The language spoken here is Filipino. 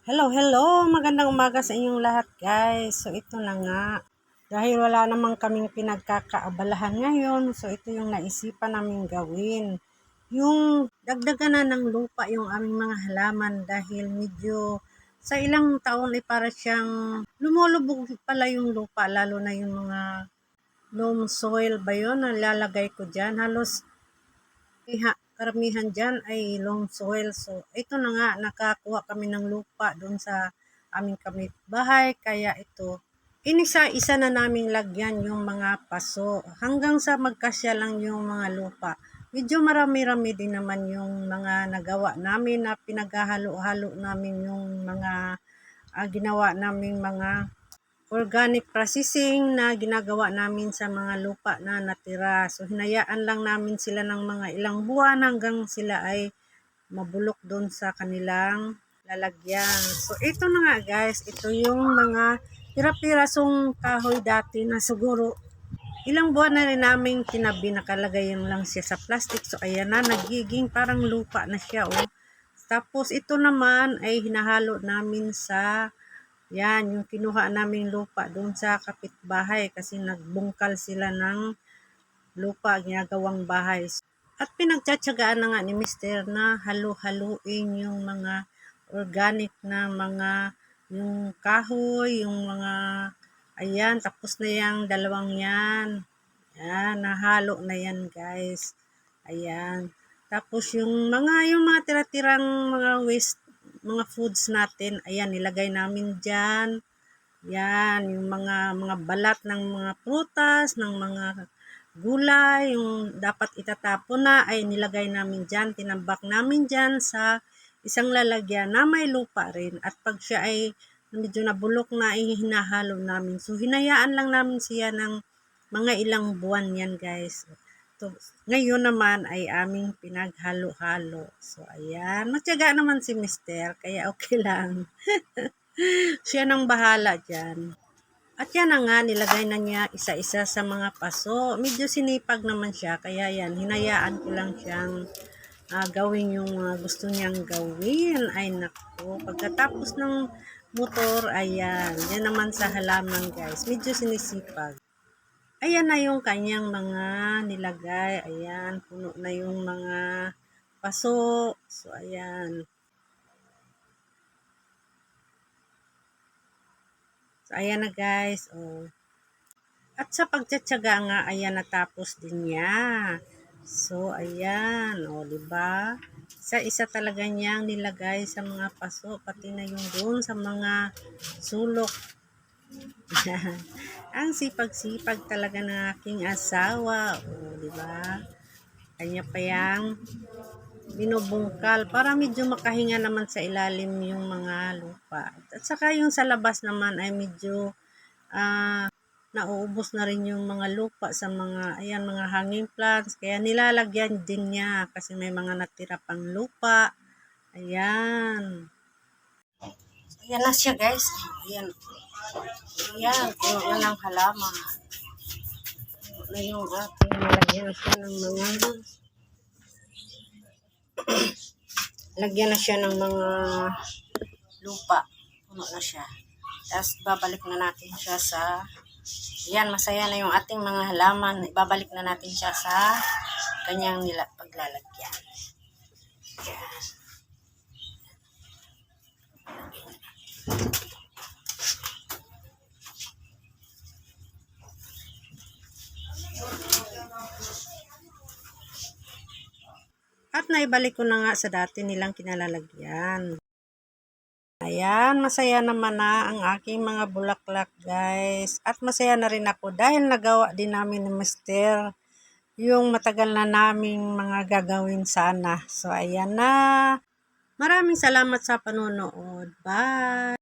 Hello, magandang umaga sa inyong lahat guys. So ito na nga, dahil wala namang kaming pinagkakaabalahan ngayon, so ito yung naisipan namin gawin. Yung dagdagan na ng lupa yung aming mga halaman dahil medyo sa ilang taon ay para siyang lumulubog pala yung lupa, lalo na yung mga loam soil ba yun na lalagay ko dyan. Halos karamihan dyan ay loam soil. So, ito na nga, nakakuha kami ng lupa doon sa aming kapitbahay. Kaya ito, inisa-isa na naming lagyan yung mga paso. Hanggang sa magkasya lang yung mga lupa. Medyo marami-rami din naman yung mga nagawa namin na pinaghahalo-halo namin yung mga ginawa naming mga organic processing na ginagawa namin sa mga lupa na natira. So, hinayaan lang namin sila ng mga ilang buwan hanggang sila ay mabulok doon sa kanilang lalagyan. So, ito na nga guys, ito yung mga pirasong kahoy dati na siguro ilang buwan na rin namin tinabi, nakalagay yun lang siya sa plastic. So, ayan na, nagiging parang lupa na siya. Oh. Tapos, ito naman ay hinahalo namin sa yan, yung kinuha naming lupa doon sa kapitbahay kasi nagbungkal sila ng lupa, ginagawang bahay. At pinagtsatsagaan na nga ni Mister na halu-haluin yung mga organic na mga yung kahoy, yung mga ayan, tapos na yung dalawang yan. Yan, nahalo na yan guys. Ayan. Tapos yung mga tira-tirang mga waste, mga foods natin, ayan, nilagay namin dyan. Yan, yung mga balat ng mga prutas, ng mga gulay, yung dapat itatapon na ay nilagay namin dyan, tinambak namin dyan sa isang lalagyan na may lupa rin. At pag siya ay medyo nabulok na, ay hinahalo namin. So, hinayaan lang namin siya ng mga ilang buwan yan guys. So, ngayon naman ay aming pinaghalo-halo. So, ayan. Matyaga naman si Mister, kaya okay lang. Siya nang bahala dyan. At yan na nga, nilagay na niya isa-isa sa mga paso. Medyo sinipag naman siya, kaya yan, hinayaan ko lang siyang gawin yung gusto niyang gawin. Ay naku, pagkatapos ng motor, ayan, yan naman sa halaman guys, medyo sinisipag. Ayan na yung kanyang mga nilagay, ayan, puno na yung mga paso. So, ayan. So, ayan na guys, oh. At sa pagtsatsaga nga, ayan, natapos din niya. So, ayan, o, diba? Isa-isa talaga niyang nilagay sa mga paso, pati na yung doon sa mga sulok. Ang sipag-sipag talaga ng aking asawa, o, diba? Kanya pa yang binubungkal para medyo makahinga naman sa ilalim yung mga lupa. At saka yung sa labas naman ay medyo nauubos na rin yung mga lupa sa mga ayan, mga hanging plants, kaya nilalagyan din niya kasi may mga natira pang lupa. Ayan, ayan na siya guys. Ayan, puno na ng halaman. Puno na yung ating nalagyan na siya ng mga lagyan na siya ng mga lupa. Puno na siya. Tapos babalik na natin siya sa yan, masaya na yung ating mga halaman. Ibabalik na natin siya sa kanyang paglalagyan. Yan. At naibalik ko na nga sa dati nilang kinalalagyan. Ayan, masaya naman na ang aking mga bulaklak guys. At masaya na rin ako dahil nagawa din namin ni Mister yung matagal na naming mga gagawin sana. So, ayan na. Maraming salamat sa panonood. Bye!